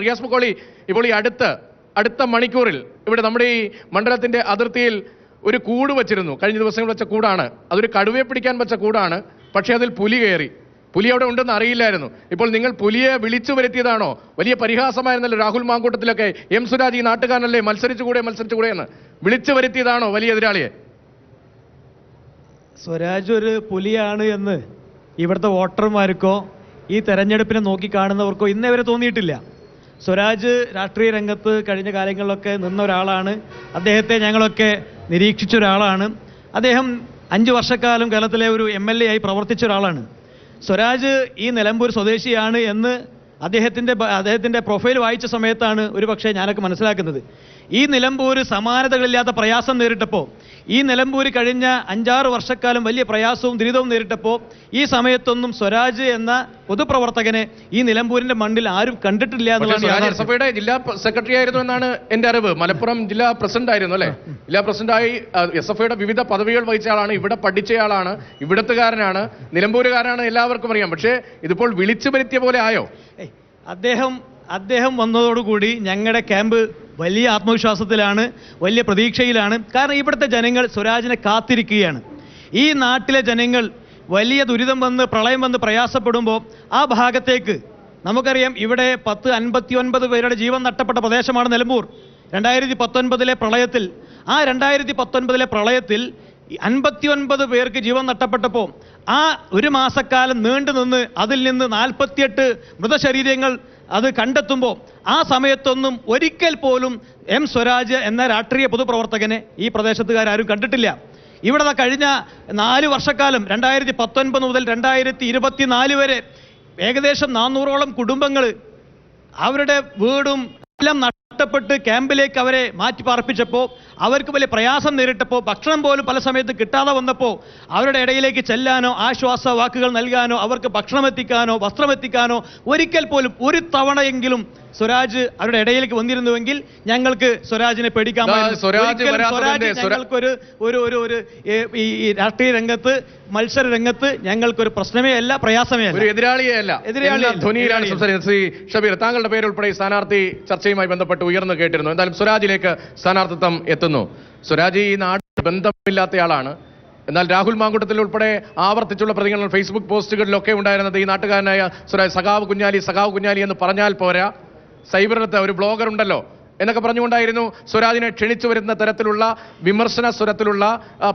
റിയാസ് മുക്കോളി ഇപ്പോൾ ഈ അടുത്ത മണിക്കൂറിൽ ഇവിടെ നമ്മുടെ ഈ മണ്ഡലത്തിന്റെ അതിർത്തിയിൽ ഒരു കൂട് വച്ചിരുന്നു. കഴിഞ്ഞ ദിവസങ്ങൾ വെച്ച കൂടാണ്. അതൊരു കടുവയെ പിടിക്കാൻ വെച്ച കൂടാണ്. പക്ഷേ അതിൽ പുലി കയറി. പുലി അവിടെ ഉണ്ടെന്ന് അറിയില്ലായിരുന്നു. ഇപ്പോൾ നിങ്ങൾ പുലിയെ വിളിച്ചു വരുത്തിയതാണോ? വലിയ പരിഹാസമായിരുന്നല്ലോ രാഹുൽ മാങ്കൂട്ടത്തിലൊക്കെ. എം സുരാജ് ഈ നാട്ടുകാരനല്ലേ, മത്സരിച്ചുകൂടെ എന്ന് വിളിച്ചു വരുത്തിയതാണോ വലിയ എതിരാളിയെ? സ്വരാജ് ഒരു പുലിയാണ് എന്ന് ഇവിടുത്തെ വോട്ടർമാർക്കോ ഈ തെരഞ്ഞെടുപ്പിനെ നോക്കിക്കാണുന്നവർക്കോ ഇന്നേ വരെ തോന്നിയിട്ടില്ല. സ്വരാജ് രാഷ്ട്രീയ രംഗത്ത് കഴിഞ്ഞ കാലങ്ങളിലൊക്കെ നിന്ന ഒരാളാണ്. അദ്ദേഹത്തെ ഞങ്ങളൊക്കെ നിരീക്ഷിച്ച ഒരാളാണ്. അദ്ദേഹം 5 വർഷക്കാലം കേരളത്തിലെ ഒരു MLA ആയി പ്രവർത്തിച്ച ഒരാളാണ്. സ്വരാജ് ഈ നിലമ്പൂർ സ്വദേശിയാണ് എന്ന് അദ്ദേഹത്തിൻ്റെ പ്രൊഫൈൽ വായിച്ച സമയത്താണ് ഒരു പക്ഷേ ഞാനൊക്കെ മനസ്സിലാക്കുന്നത്. ഈ നിലമ്പൂർ സമാനതകളില്ലാത്ത പ്രയാസം നേരിട്ടപ്പോൾ, ഈ നിലമ്പൂർ കഴിഞ്ഞ 5-6 വർഷക്കാലം വലിയ പ്രയാസവും ദുരിതവും നേരിട്ടപ്പോൾ ഈ സമയത്തൊന്നും സ്വരാജ് എന്ന പൊതുപ്രവർത്തകനെ ഈ നിലമ്പൂരിന്റെ മണ്ണിൽ ആരും കണ്ടിട്ടില്ല എന്നുള്ളതാണ്. എസ്എഫ്ഐയുടെ ജില്ലാ സെക്രട്ടറി ആയിരുന്നു എന്നാണ് എന്റെ അറിവ്. മലപ്പുറം ജില്ലാ പ്രസിഡന്റ് ആയിരുന്നു അല്ലെ? ജില്ലാ പ്രസിഡന്റായി എസ്എഫ്ഐയുടെ വിവിധ പദവികൾ വഹിച്ച ആളാണ്. ഇവിടെ പഠിച്ചയാളാണ്, ഇവിടത്തുകാരനാണ്, നിലമ്പൂരുകാരനാണ്, എല്ലാവർക്കും അറിയാം. പക്ഷേ ഇതിപ്പോൾ വിളിച്ചു വരുത്തിയ പോലെ ആയോ? അദ്ദേഹം വന്നതോടുകൂടി ഞങ്ങളുടെ ക്യാമ്പ് വലിയ ആത്മവിശ്വാസത്തിലാണ്, വലിയ പ്രതീക്ഷയിലാണ്. കാരണം ഇവിടുത്തെ ജനങ്ങൾ സ്വരാജിനെ കാത്തിരിക്കുകയാണ്. ഈ നാട്ടിലെ ജനങ്ങൾ വലിയ ദുരിതം വന്ന് പ്രളയം വന്ന് പ്രയാസപ്പെടുമ്പോൾ ആ ഭാഗത്തേക്ക് നമുക്കറിയാം, ഇവിടെ 59 പേരുടെ ജീവൻ നഷ്ടപ്പെട്ട പ്രദേശമാണ് നിലമ്പൂർ. 2019 പ്രളയത്തിൽ, ആ 2019 പ്രളയത്തിൽ 59 പേർക്ക് ജീവൻ നഷ്ടപ്പെട്ടപ്പോൾ ആ ഒരു മാസക്കാലം നീണ്ടുനിന്ന് അതിൽ നിന്ന് 48 മൃതശരീരങ്ങൾ അത് കണ്ടെത്തുമ്പോൾ ആ സമയത്തൊന്നും ഒരിക്കൽ പോലും എം സ്വരാജ് എന്ന രാഷ്ട്രീയ പൊതുപ്രവർത്തകനെ ഈ പ്രദേശത്തുകാരും കണ്ടിട്ടില്ല. ഇവിടെ കഴിഞ്ഞ 4 വർഷക്കാലം 2019 മുതൽ 2024 വരെ ഏകദേശം 400ഓളം കുടുംബങ്ങൾ അവരുടെ വീടും എല്ലാം നഷ്ടപ്പെട്ട് ക്യാമ്പിലേക്ക് അവരെ മാറ്റി പാർപ്പിച്ചപ്പോൾ, അവർക്ക് വലിയ പ്രയാസം നേരിട്ടപ്പോൾ, ഭക്ഷണം പോലും പല സമയത്ത് കിട്ടാതെ വന്നപ്പോൾ അവരുടെ ഇടയിലേക്ക് ചെല്ലാനോ ആശ്വാസ വാക്കുകൾ നൽകാനോ അവർക്ക് ഭക്ഷണം എത്തിക്കാനോ വസ്ത്രം എത്തിക്കാനോ ഒരിക്കൽ പോലും ഒരു തവണയെങ്കിലും സ്വരാജ് അവരുടെ ഇടയിലേക്ക് വന്നിരുന്നുവെങ്കിൽ ഞങ്ങൾക്ക് സ്വരാജിനെ ഈ രാഷ്ട്രീയ രംഗത്ത് മത്സര രംഗത്ത് ഞങ്ങൾക്കൊരു പ്രശ്നമേ അല്ല, പ്രയാസമേ അല്ല, എതിരാളിയേ അല്ല. ശ്രീ ഷബീർ, താങ്കളുടെ പേര് ഉൾപ്പെടെ സ്ഥാനാർത്ഥി ചർച്ചയുമായി ബന്ധപ്പെട്ട് ഉയർന്നു കേട്ടിരുന്നു. എന്തായാലും സ്വരാജിലേക്ക് സ്ഥാനാർത്ഥിത്വം എത്തുന്നു. സ്വരാജ് ഈ നാട്ടിൽ ബന്ധമില്ലാത്തയാളാണ്. എന്നാൽ രാഹുൽ മാങ്കൂട്ടത്തിൽ ഉൾപ്പെടെ ആവർത്തിച്ചുള്ള പ്രതികരണങ്ങൾ ഫേസ്ബുക്ക് പോസ്റ്റുകളിലൊക്കെ ഉണ്ടായിരുന്നത് ഈ നാട്ടുകാരനായ സ്വരാജ് സഖാവ് കുഞ്ഞാലി എന്ന് പറഞ്ഞാൽ പോരാ, സൈബറിനകത്ത് ഒരു ബ്ലോഗർ ഉണ്ടല്ലോ എന്നൊക്കെ പറഞ്ഞുകൊണ്ടായിരുന്നു സ്വരാജിനെ ക്ഷണിച്ചു വരുന്ന തരത്തിലുള്ള വിമർശന സ്വരത്തിലുള്ള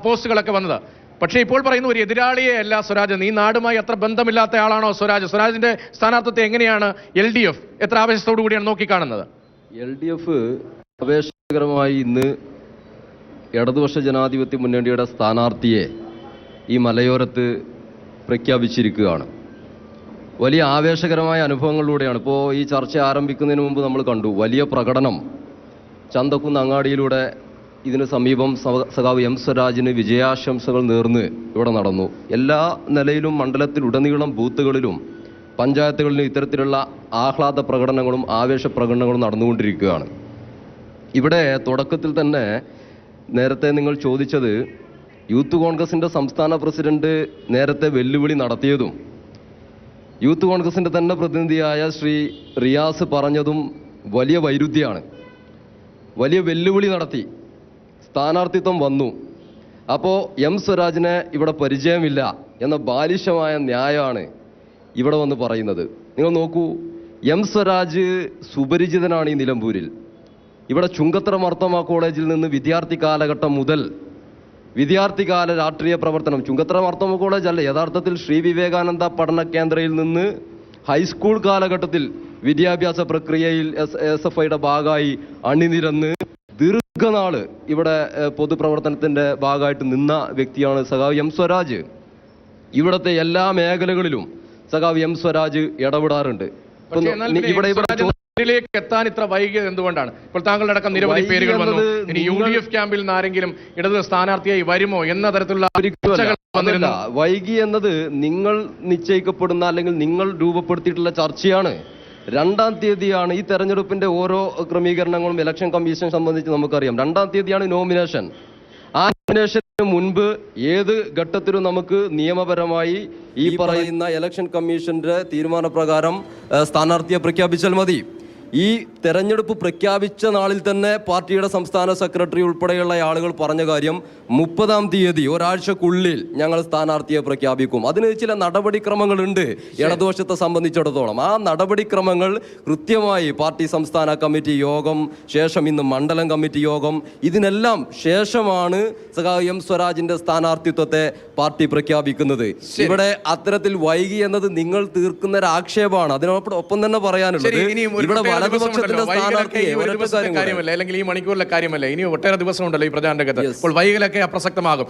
പോസ്റ്റുകളൊക്കെ വന്നത്. പക്ഷേ ഇപ്പോൾ പറയുന്നു ഒരു എതിരാളിയെ അല്ല സ്വരാജ്. നീ നാടുമായി അത്ര ബന്ധമില്ലാത്ത ആളാണോ സ്വരാജ്? സ്വരാജിന്റെ സ്ഥാനാർത്ഥിത്വത്തെ എങ്ങനെയാണ് LDF എത്ര ആവേശത്തോടു കൂടിയാണ് നോക്കിക്കാണുന്നത്? LDF ആവേശകരമായി ഇന്ന് ഇടതുപക്ഷ ജനാധിപത്യ മുന്നണിയുടെ സ്ഥാനാർത്ഥിയെ ഈ മലയോരത്ത് പ്രഖ്യാപിച്ചിരിക്കുകയാണ്. വലിയ ആവേശകരമായ അനുഭവങ്ങളിലൂടെയാണ്. ഇപ്പോൾ ഈ ചർച്ച ആരംഭിക്കുന്നതിന് മുമ്പ് നമ്മൾ കണ്ടു വലിയ പ്രകടനം ചന്തക്കുന്ന് അങ്ങാടിയിലൂടെ ഇതിന് സമീപം സഖാവ് എം സ്വരാജിന് വിജയാശംസകൾ നേർന്ന് ഇവിടെ നടന്നു. എല്ലാ നിലയിലും മണ്ഡലത്തിലുടനീളം ബൂത്തുകളിലും പഞ്ചായത്തുകളിലും ഇത്തരത്തിലുള്ള ആഹ്ലാദ പ്രകടനങ്ങളും ആവേശ പ്രകടനങ്ങളും നടന്നുകൊണ്ടിരിക്കുകയാണ്. ഇവിടെ തുടക്കത്തിൽ തന്നെ നേരത്തെ നിങ്ങൾ ചോദിച്ചത് യൂത്ത് കോൺഗ്രസിൻ്റെ സംസ്ഥാന പ്രസിഡന്റ് നേരത്തെ വെല്ലുവിളി നടത്തിയതും യൂത്ത് കോൺഗ്രസിൻ്റെ തന്നെ പ്രതിനിധിയായ ശ്രീ റിയാസ് പറഞ്ഞതും വലിയ വൈരുദ്ധ്യമാണ്. വലിയ വെല്ലുവിളി നടത്തി, സ്ഥാനാർത്ഥിത്വം വന്നു. അപ്പോൾ എം സ്വരാജിനെ ഇവിടെ പരിചയമില്ല എന്ന ബാലിശമായ ന്യായമാണ് ഇവിടെ വന്ന് പറയുന്നത്. നിങ്ങൾ നോക്കൂ, എം സ്വരാജ് സുപരിചിതനാണ് ഈ നിലമ്പൂരിൽ. ഇവിടെ ചുങ്കത്തറ മർത്തമ കോളേജിൽ നിന്ന് വിദ്യാർത്ഥി കാലഘട്ടം മുതൽ വിദ്യാർത്ഥികാല രാഷ്ട്രീയ പ്രവർത്തനം, ചുങ്കത്തറ മർത്തമ കോളേജ് അല്ല, യഥാർത്ഥത്തിൽ ശ്രീ വിവേകാനന്ദ പഠന കേന്ദ്രയിൽ നിന്ന് ഹൈസ്കൂൾ കാലഘട്ടത്തിൽ വിദ്യാഭ്യാസ പ്രക്രിയയിൽ SFIയുടെ ഭാഗമായി അണിനിരന്ന് ദീർഘനാള് ഇവിടെ പൊതുപ്രവർത്തനത്തിന്റെ ഭാഗമായിട്ട് നിന്ന വ്യക്തിയാണ് സഖാവ് എം സ്വരാജ്. ഇവിടുത്തെ എല്ലാ മേഖലകളിലും സഖാവ് എം സ്വരാജ് ഇടപെടാറുണ്ട്. ിലേക്ക് എത്താൻ ഇത്ര വൈകിയത് എന്തുകൊണ്ടാണ്? ഇപ്പോൾ താങ്കളുടെ അടക്കം നിരവധി പേരുകൾ വന്നു. ഇനി UDF ക്യാമ്പിൽ നിന്ന് ആരെങ്കിലും ഇടത് സ്ഥാനാർത്ഥിയായി വരുമോ എന്ന തരത്തിലുള്ള വൈകി എന്നത് നിങ്ങൾ നിശ്ചയിക്കപ്പെടുന്ന അല്ലെങ്കിൽ നിങ്ങൾ രൂപപ്പെടുത്തിയിട്ടുള്ള ചർച്ചയാണ്. 2-ാം തീയതിയാണ് ഈ തെരഞ്ഞെടുപ്പിന്റെ ഓരോ ക്രമീകരണങ്ങളും ഇലക്ഷൻ കമ്മീഷൻ സംബന്ധിച്ച് നമുക്കറിയാം. 2-ാം തീയതിയാണ് നോമിനേഷൻ. ആ നോമിനേഷന് മുൻപ് ഏത് ഘട്ടത്തിലും നമുക്ക് നിയമപരമായി ഈ പറയുന്ന ഇലക്ഷൻ കമ്മീഷന്റെ തീരുമാനപ്രകാരം സ്ഥാനാർത്ഥിയെ പ്രഖ്യാപിച്ചാൽ മതി. ഈ തെരഞ്ഞെടുപ്പ് പ്രഖ്യാപിച്ച നാളിൽ തന്നെ പാർട്ടിയുടെ സംസ്ഥാന സെക്രട്ടറി ഉൾപ്പെടെയുള്ള ആളുകൾ പറഞ്ഞ കാര്യം 30-ാം തീയതി ഒരാഴ്ചക്കുള്ളിൽ ഞങ്ങൾ സ്ഥാനാർത്ഥിയെ പ്രഖ്യാപിക്കും. അതിന് ചില നടപടിക്രമങ്ങളുണ്ട് ഇടതുപക്ഷത്തെ സംബന്ധിച്ചിടത്തോളം. ആ നടപടിക്രമങ്ങൾ കൃത്യമായി പാർട്ടി സംസ്ഥാന കമ്മിറ്റി യോഗം, ശേഷം ഇന്ന് മണ്ഡലം കമ്മിറ്റി യോഗം, ഇതിനെല്ലാം ശേഷമാണ് എം സ്വരാജിന്റെ സ്ഥാനാർത്ഥിത്വത്തെ പാർട്ടി പ്രഖ്യാപിക്കുന്നത്. ഇവിടെ അത്തരത്തിൽ വൈകി എന്നത് നിങ്ങൾ തീർക്കുന്ന ഒരു ആക്ഷേപമാണ്. അതിനോടൊപ്പം തന്നെ പറയാനുള്ളത് ഇവിടെ വലതുപക്ഷത്തിന്റെ സ്ഥാനാർത്ഥിയെ കാര്യമല്ല, അല്ലെങ്കിൽ ഈ മണിക്കൂറിലെ കാര്യമല്ല, ഇനി ഒട്ടേറെ ദിവസം ഉണ്ടല്ലോ ഈ പ്രചാരണ രംഗത്ത്. അപ്പോൾ വൈകലൊക്കെ അപ്രസക്തമാകും.